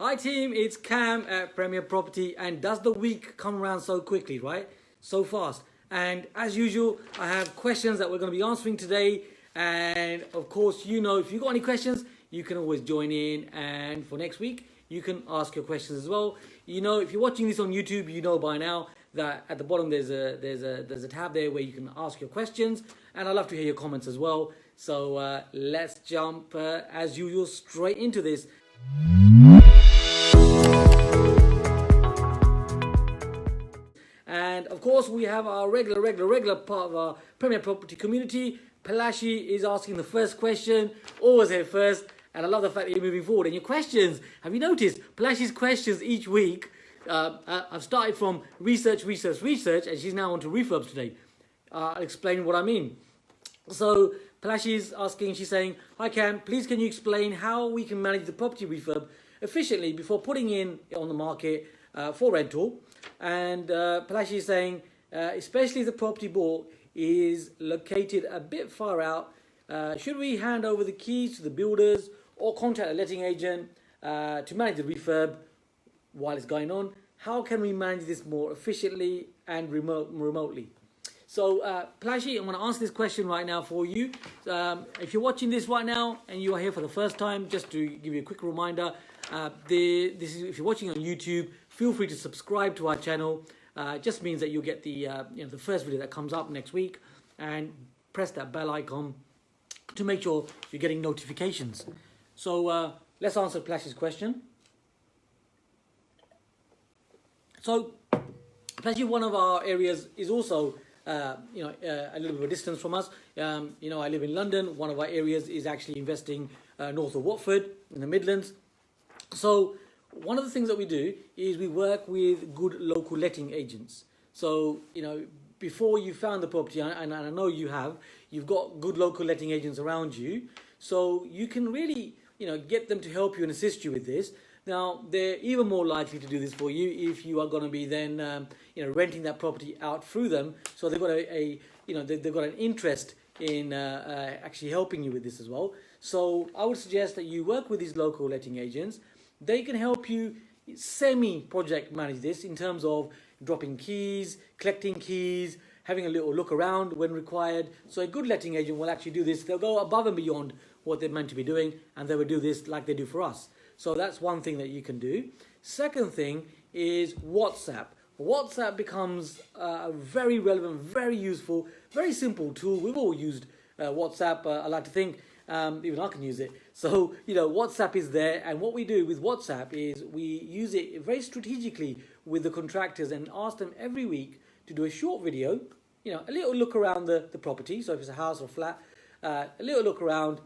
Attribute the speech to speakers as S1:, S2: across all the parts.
S1: Hi team, it's Cam at Premier Property, and does the week come around so quickly, right? So fast. And as usual, I have questions that we're going to be answering today. And of course, you know, if you've got any questions, you can always join in. And for next week, you can ask your questions as well. You know, if you're watching this on YouTube, you know by now that at the bottom there's a tab there where you can ask your questions. And I'd love to hear your comments as well. So let's jump, as usual, straight into this. And of course, we have our regular part of our Premier Property community. Palashi is asking the first question, always here first. And I love the fact that you're moving forward. And your questions, have you noticed? Palashi's questions each week, I've started from research, and she's now on to refurbs today. I'll explain what I mean. So Palashi is asking, she's saying, "Hi Cam, please can you explain how we can manage the property refurb efficiently before putting in on the market for rental?" And Palashi is saying, especially if the property bought is located a bit far out, should we hand over the keys to the builders or contact a letting agent to manage the refurb while it's going on? How can we manage this more efficiently and remotely? So Palashi, I'm going to answer this question right now for you. If you're watching this right now and you are here for the first time, just to give you a quick reminder, if you're watching on YouTube, feel free to subscribe to our channel. Just means that you'll get the the first video that comes up next week, and press that bell icon to make sure you're getting notifications. So let's answer Palashi's question. So Palashi, one of our areas is also a little bit of a distance from us. I live in London. One of our areas is actually investing north of Watford in the Midlands. So one of the things that we do is we work with good local letting agents. So, before you found the property, and I know you've got good local letting agents around you. So you can really, get them to help you and assist you with this. Now, they're even more likely to do this for you if you are going to be then, renting that property out through them. So they've got they've got an interest in actually helping you with this as well. So I would suggest that you work with these local letting agents. They can help you semi-project manage this in terms of dropping keys, collecting keys, having a little look around when required. So a good letting agent will actually do this. They'll go above and beyond what they're meant to be doing, and they will do this like they do for us. So that's one thing that you can do. Second thing is WhatsApp. WhatsApp becomes a very relevant, very useful, very simple tool. We've all used WhatsApp, I like to think. Even I can use it. So, WhatsApp is there. And what we do with WhatsApp is we use it very strategically with the contractors and ask them every week to do a short video, a little look around the property. So if it's a house or flat, a little look around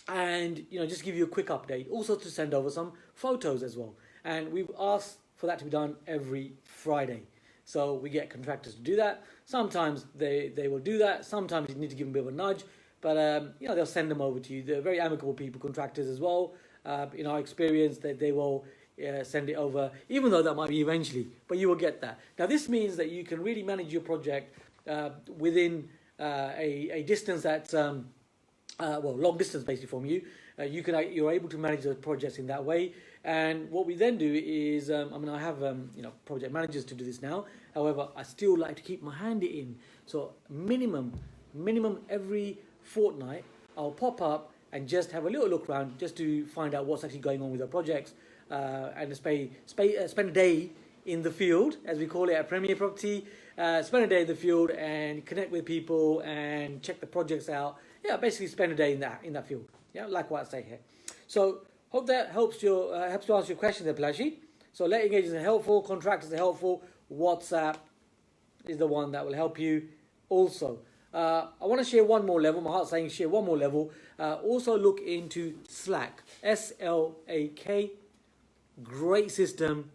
S1: and, just give you a quick update. Also to send over some photos as well. And we've asked for that to be done every Friday. So we get contractors to do that. Sometimes they will do that. Sometimes you need to give them a bit of a nudge. But, they'll send them over to you. They're very amicable people, contractors as well. In our experience, they will send it over, even though that might be eventually. But you will get that. Now, this means that you can really manage your project within a distance that's, long distance basically from you. You're able to manage those projects in that way. And what we then do is, I have, project managers to do this now. However, I still like to keep my hand in. So minimum every fortnight, I'll pop up and just have a little look around just to find out what's actually going on with our projects, and spend a day in the field, as we call it at Premier Property. Spend a day in the field and connect with people and check the projects out. Yeah, basically spend a day in that field. Yeah, like what I say here. So hope that helps to answer your question there, Palashi. So letting agents are helpful, contractors are helpful. WhatsApp is the one that will help you also. I want to share one more level. My heart's saying share one more level. Also look into Slack. SLAK. Great system.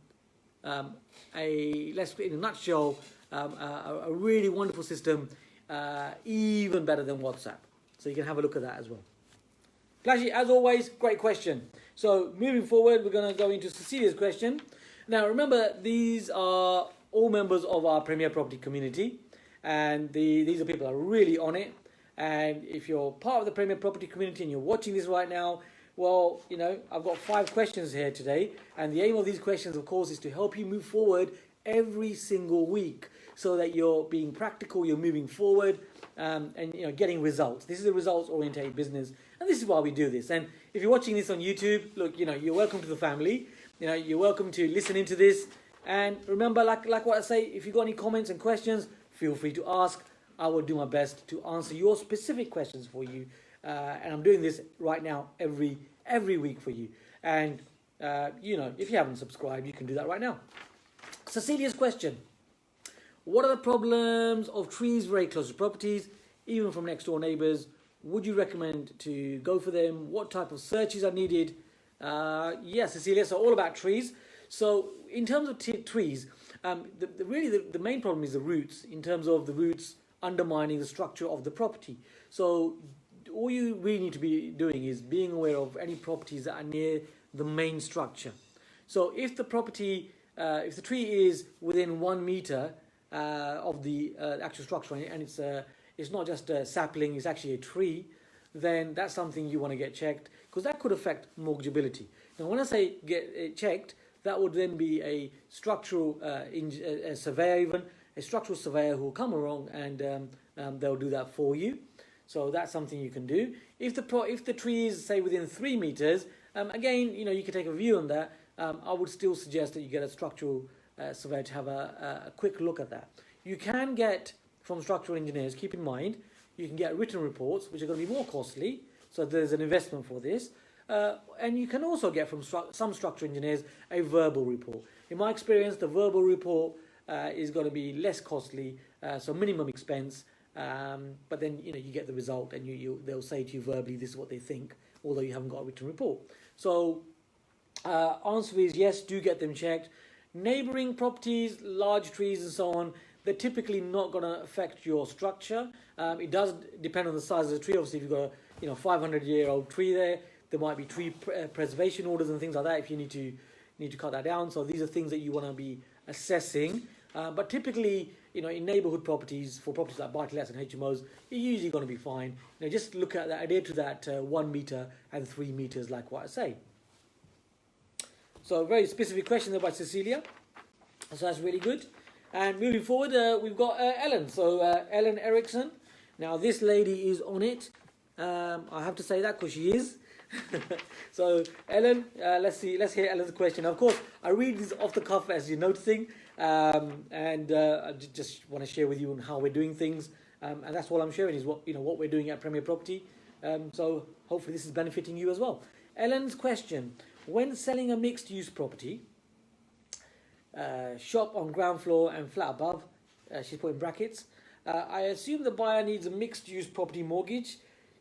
S1: Let's put it in a nutshell, a really wonderful system. Even better than WhatsApp. So you can have a look at that as well. Palashi, as always, great question. So moving forward, we're going to go into Cecilia's question. Now remember, these are all members of our Premier Property community. And these are people that are really on it. And if you're part of the Premier Property community and you're watching this right now, Well, I've got 5 questions here today, and the aim of these questions, of course, is to help you move forward every single week, so that you're being practical, you're moving forward, and getting results. This is a results-oriented business, and this is why we do this. And if you're watching this on YouTube, look, you're welcome to the family. You're welcome to listen into this. And remember, like what I say, if you've got any comments and questions, feel free to ask. I will do my best to answer your specific questions for you. And I'm doing this right now every week for you. And, if you haven't subscribed, you can do that right now. Cecilia's question. What are the problems of trees very close to properties, even from next door neighbours? Would you recommend to go for them? What type of searches are needed? Yes, Cecilia, so all about trees. So in terms of trees, the main problem is the roots, in terms of the roots undermining the structure of the property. So all you really need to be doing is being aware of any properties that are near the main structure. So if the property, if the tree is within 1 meter of the actual structure, and it's not just a sapling, it's actually a tree, then that's something you want to get checked, because that could affect mortgageability. Now, when I say get it checked, that would then be a structural surveyor, even a structural surveyor who will come along and they'll do that for you. So that's something you can do. If the tree is, say, within 3 meters, again, you can take a view on that. I would still suggest that you get a structural surveyor to have a quick look at that. You can get from structural engineers, keep in mind, you can get written reports, which are going to be more costly, so there's an investment for this. And you can also get from some structural engineers a verbal report. In my experience, the verbal report is going to be less costly, so minimum expense, but then you get the result, and they'll say to you verbally this is what they think, although you haven't got a written report. So answer is yes, do get them checked. Neighbouring properties, large trees and so on, they're typically not going to affect your structure. It does depend on the size of the tree. Obviously, if you've got a 500-year-old tree there might be tree preservation orders and things like that if you need to cut that down. So these are things that you want to be assessing. But typically, in neighbourhood properties, for properties like buy-to-lets and HMOs, you're usually going to be fine. Just look at that, adhere to that 1 meter and 3 meters, like what I say. So a very specific question there by Cecilia. So that's really good. And moving forward, we've got Ellen. So Ellen Erickson. Now this lady is on it. I have to say that because she is. So Ellen, let's hear Ellen's question. Of course, I read this off the cuff as you're noticing, and I just want to share with you on how we're doing things, and that's all I'm sharing is what we're doing at Premier Property. So hopefully this is benefiting you as well. Ellen's question: when selling a mixed-use property, shop on ground floor and flat above, she's put in brackets, I assume the buyer needs a mixed-use property mortgage.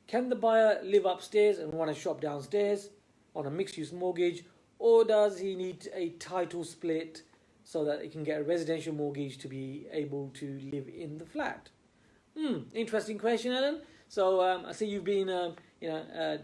S1: Can the buyer live upstairs and run a shop downstairs on a mixed-use mortgage, or does he need a title split so that he can get a residential mortgage to be able to live in the flat? Interesting question, Ellen. So I see you've been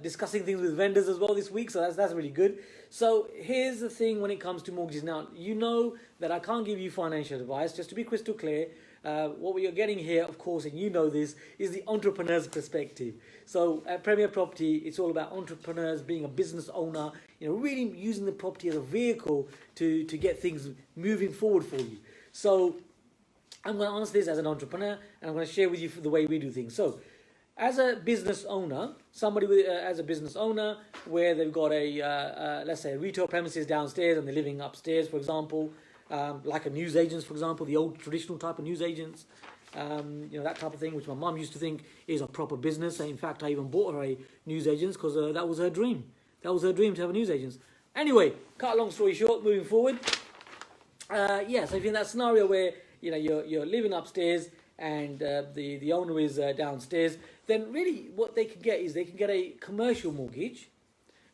S1: discussing things with vendors as well this week, so that's really good. So here's the thing when it comes to mortgages. Now, you know that I can't give you financial advice, just to be crystal clear. What we are getting here, of course, and you know this, is the entrepreneur's perspective. So at Premier Property, it's all about entrepreneurs being a business owner, really using the property as a vehicle to get things moving forward for you. So I'm going to answer this as an entrepreneur, and I'm going to share with you the way we do things. So as a business owner, as a business owner where they've got let's say a retail premises downstairs and they're living upstairs, for example, like a newsagents, for example, the old traditional type of newsagents, that type of thing, which my mum used to think is a proper business. In fact, I even bought her a newsagents because that was her dream. That was her dream, to have a newsagents. Anyway, cut a long story short, moving forward. So if you're in that scenario where you're living upstairs and the owner is downstairs, then really what they can get is they can get a commercial mortgage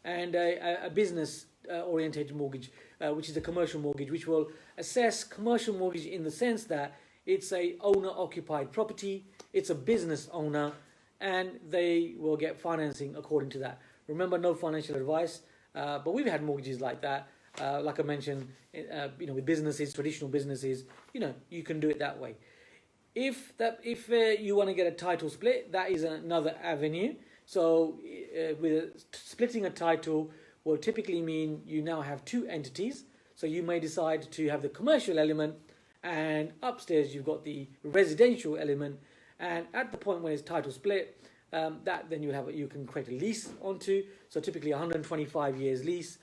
S1: and a business orientated mortgage, which is a commercial mortgage, which will assess commercial mortgage in the sense that it's a owner-occupied property, it's a business owner, and they will get financing according to that. Remember, no financial advice, but we've had mortgages like that. Like I mentioned, with businesses, traditional businesses, you can do it that way. If you want to get a title split, that is another avenue. So with splitting a title will typically mean you now have two entities. So you may decide to have the commercial element, and upstairs you've got the residential element. And at the point when it's title split, that then you can create a lease onto. So typically 125 years lease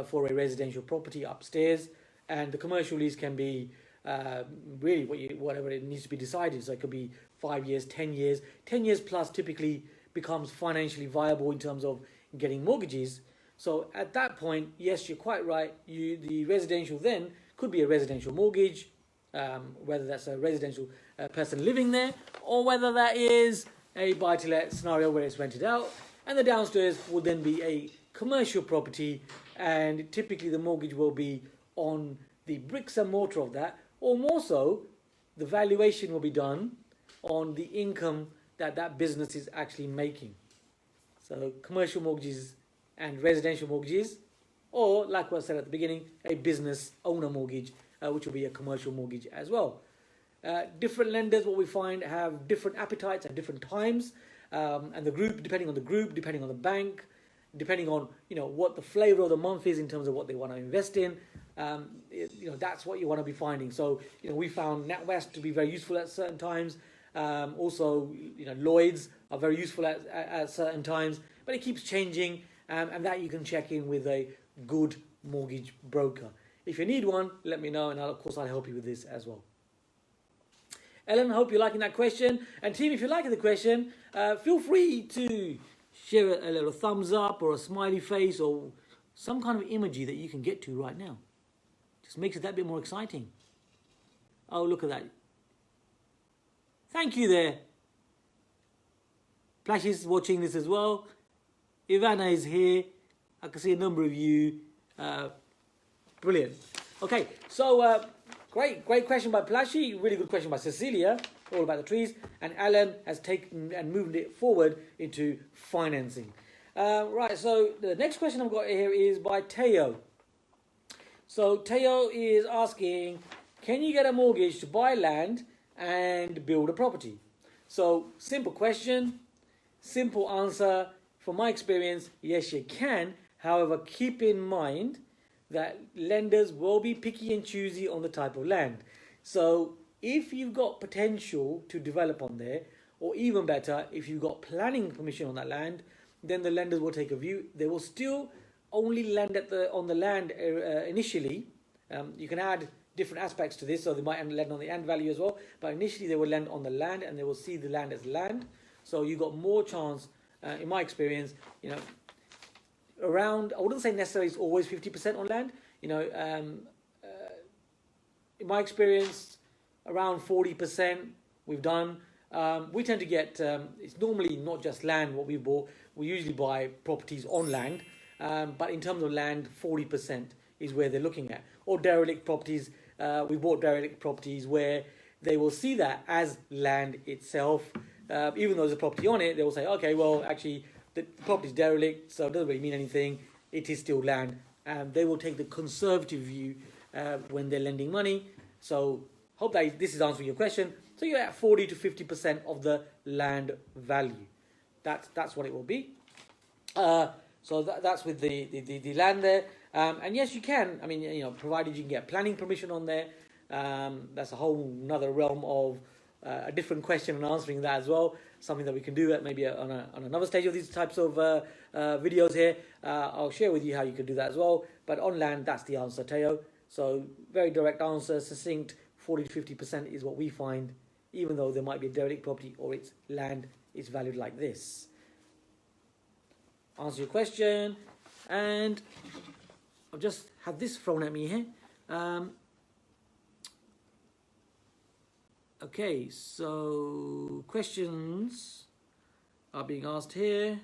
S1: for a residential property upstairs, and the commercial lease can be really whatever it needs to be decided. So it could be 5 years, 10 years. 10 years plus typically becomes financially viable in terms of getting mortgages. So at that point, yes, you're quite right. The residential then could be a residential mortgage, whether that's a residential person living there, or whether that is a buy-to-let scenario where it's rented out. And the downstairs will then be a commercial property, and typically the mortgage will be on the bricks and mortar of that, or more so, the valuation will be done on the income that business is actually making. So commercial mortgages and residential mortgages, or like what I said at the beginning, a business owner mortgage, which will be a commercial mortgage as well. Different lenders, what we find, have different appetites at different times, and the group, depending on the bank, depending on what the flavor of the month is in terms of what they want to invest in. That's what you want to be finding. So we found NatWest to be very useful at certain times. Also, Lloyd's are very useful at certain times, but it keeps changing, and that you can check in with a good mortgage broker. If you need one, let me know, and of course I'll help you with this as well. Ellen, I hope you're liking that question. And team, if you're liking the question, feel free to share a little thumbs up or a smiley face or some kind of emoji that you can get to right now. Just makes it that bit more exciting. Oh, look at that. Thank you there. Plash is watching this as well. Ivana is here. I can see a number of you. Brilliant. Okay, so great question by Plashy. Really good question by Cecilia, all about the trees. And Alan has taken and moved it forward into financing. Right, so the next question I've got here is by Teo. So Teo is asking, can you get a mortgage to buy land and build a property? So simple question, simple answer. From my experience, yes, you can. However, keep in mind that lenders will be picky and choosy on the type of land. So if you've got potential to develop on there, or even better, if you've got planning permission on that land, then the lenders will take a view. They will still only lend on the land initially. You can add different aspects to this, so they might lend on the land value as well, but initially they will lend on the land, and they will see the land as land. So you've got more chance, in my experience, around, I wouldn't say necessarily it's always 50% on land. In my experience, around 40% we've done. We tend to get, it's normally not just land what we bought. We usually buy properties on land, but in terms of land, 40% is where they're looking at. Or derelict properties. We bought derelict properties where they will see that as land itself. Even though there's a property on it, they will say, okay, well, actually, the property is derelict, so it doesn't really mean anything. It is still land. They will take the conservative view when they're lending money. So hope that this is answering your question. So you're at 40 to 50% of the land value. That's what it will be. So that's with the land there. And yes, you can. I mean, provided you can get planning permission on there. That's a whole another realm of a different question and answering that as well. Something that we can do at maybe on another stage of these types of videos here. I'll share with you how you can do that as well. But on land, that's the answer, Teo. So very direct answer, succinct. 40 to 50% is what we find, even though there might be a derelict property or its land is valued like this. Answer your question. And I've just had this thrown at me here. Okay, so questions are being asked here.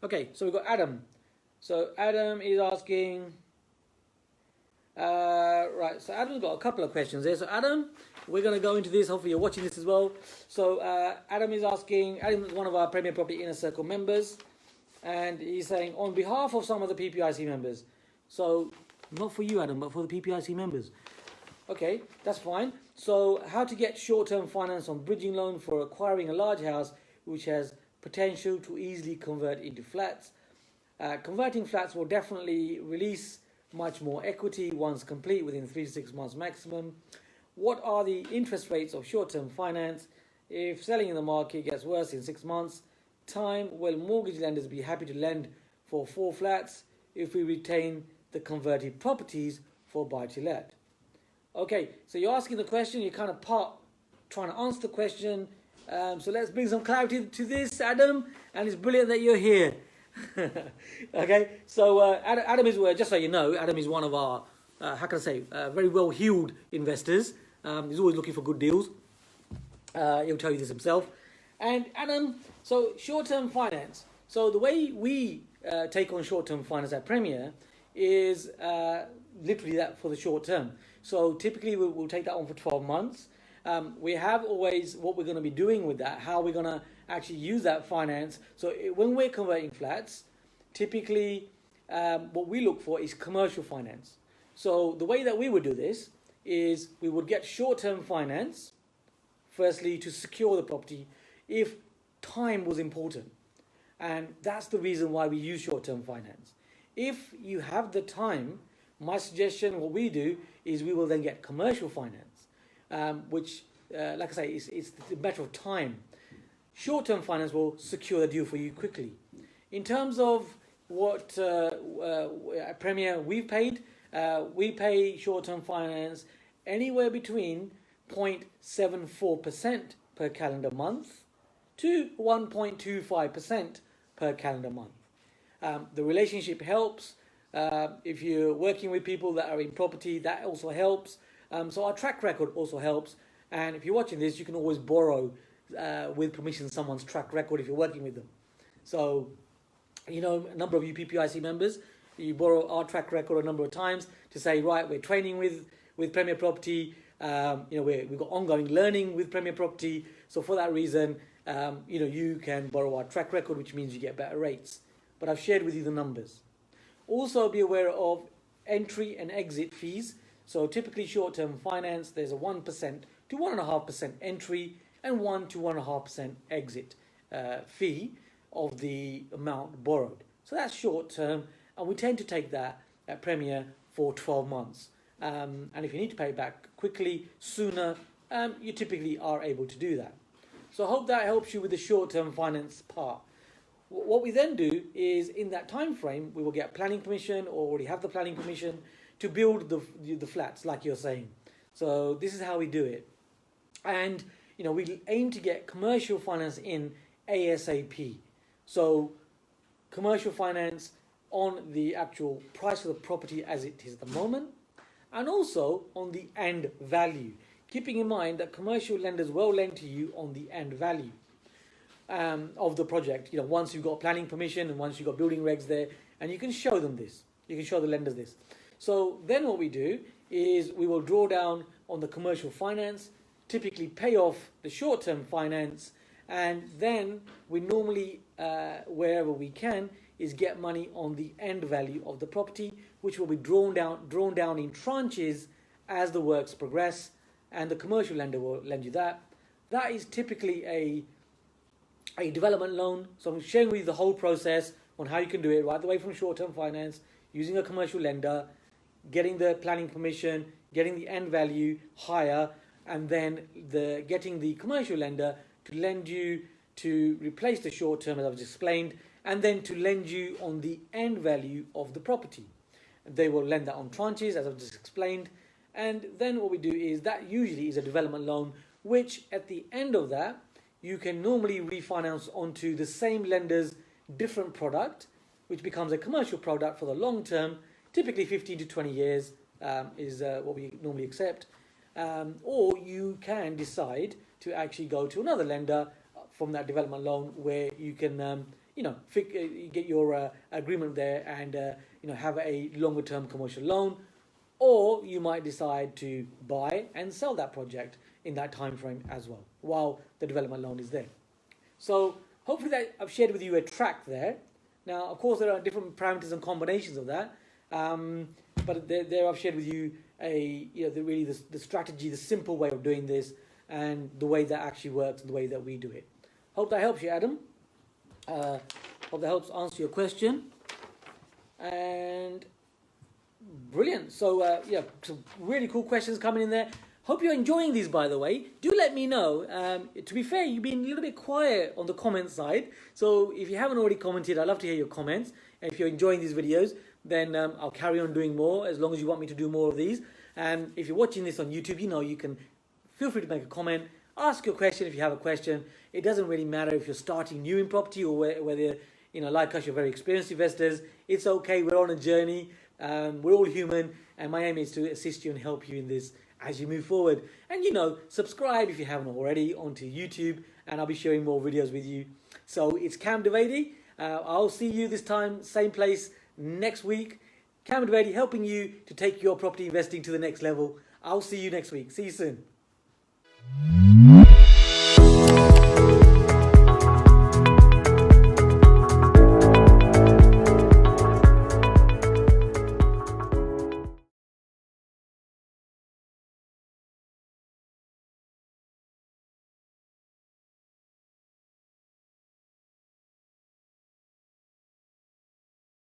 S1: Okay, so we've got Adam. So Adam is asking, right, so Adam's got a couple of questions there. So Adam, we're going to go into this. Hopefully you're watching this as well. So Adam is asking, Adam is one of our Premier Property Inner Circle members. And he's saying, on behalf of some of the PPIC members. So not for you, Adam, but for the PPIC members. Okay, that's fine. So how to get short-term finance on bridging loan for acquiring a large house which has potential to easily convert into flats. Converting flats will definitely release much more equity once complete within 3 to 6 months maximum. What are the interest rates of short-term finance? If selling in the market gets worse in 6 months, time will mortgage lenders be happy to lend for 4 flats if we retain the converted properties for buy-to-let? Okay, so you're asking the question, you're kind of trying to answer the question. So let's bring some clarity to this, Adam, and it's brilliant that you're here. Okay, so Adam is, just so you know, Adam is one of our, very well-heeled investors. He's always looking for good deals. He'll tell you this himself. And Adam, so short-term finance. So the way we take on short-term finance at Premier is literally that for the short term. So typically we'll take that on for 12 months. We have always what we're going to be doing with that, how we're going to actually use that finance. So when we're converting flats, typically what we look for is commercial finance. So the way that we would do this is we would get short-term finance, firstly, to secure the property if time was important. And that's the reason why we use short-term finance. If you have the time, my suggestion, what we do, is we will then get commercial finance, which, like I say, it's a matter of time. Short-term finance will secure the deal for you quickly. In terms of what at Premier we've paid, we pay short-term finance anywhere between 0.74% per calendar month to 1.25% per calendar month. The relationship helps. If you're working with people that are in property, that also helps. So our track record also helps. And if you're watching this, you can always borrow with permission someone's track record if you're working with them. So, you know, a number of you PPIC members, you borrow our track record a number of times to say, right, we're training with Premier Property. We've got ongoing learning with Premier Property. So for that reason, you can borrow our track record, which means you get better rates. But I've shared with you the numbers. Also be aware of entry and exit fees. So typically short-term finance, there's a 1% to 1.5% entry and 1 to 1.5% exit fee of the amount borrowed. So that's short-term, and we tend to take that at Premier for 12 months. And if you need to pay it back quickly, sooner, you typically are able to do that. So I hope that helps you with the short-term finance part. What we then do is, in that time frame, we will get planning permission, or already have the planning permission, to build the flats, like you're saying. So this is how we do it. And, we aim to get commercial finance in ASAP. So commercial finance on the actual price of the property as it is at the moment, and also on the end value. Keeping in mind that commercial lenders will lend to you on the end value of the project. Once you've got planning permission and once you've got building regs there, and you can show them this. You can show the lenders this. So then what we do is we will draw down on the commercial finance, typically pay off the short-term finance, and then we normally, wherever we can, is get money on the end value of the property, which will be drawn down in tranches as the works progress, and the commercial lender will lend you that. That is typically a development loan. So I'm sharing with you the whole process on how you can do it, right the way from short-term finance, using a commercial lender, getting the planning permission, getting the end value higher, and then getting the commercial lender to lend you to replace the short-term, as I've just explained, and then to lend you on the end value of the property. They will lend that on tranches, as I've just explained. And then what we do is that usually is a development loan, which at the end of that, you can normally refinance onto the same lender's different product, which becomes a commercial product for the long term. Typically 15 to 20 years is what we normally accept. Or you can decide to actually go to another lender from that development loan where you can get your agreement there and have a longer term commercial loan. Or you might decide to buy and sell that project in that time frame as well, while the development loan is there. So hopefully that I've shared with you a track there. Now, of course, there are different parameters and combinations of that, but there I've shared with you the strategy, the simple way of doing this, and the way that actually works and the way that we do it. Hope that helps you, Adam. Hope that helps answer your question. And brilliant. So yeah, some really cool questions coming in there. Hope you're enjoying these, by the way. Do let me know. To be fair, you've been a little bit quiet on the comment side. So if you haven't already commented, I'd love to hear your comments. And if you're enjoying these videos, then I'll carry on doing more as long as you want me to do more of these. And if you're watching this on YouTube, you can feel free to make a comment, ask your question if you have a question. It doesn't really matter if you're starting new in property or whether, like us, you're very experienced investors. It's okay. We're on a journey. We're all human. And my aim is to assist you and help you in this as you move forward. And subscribe if you haven't already onto YouTube, and I'll be sharing more videos with you. So it's Kam Dovedi. I'll see you this time, same place next week. Kam Dovedi, helping you to take your property investing to the next level. I'll see you next week. See you soon.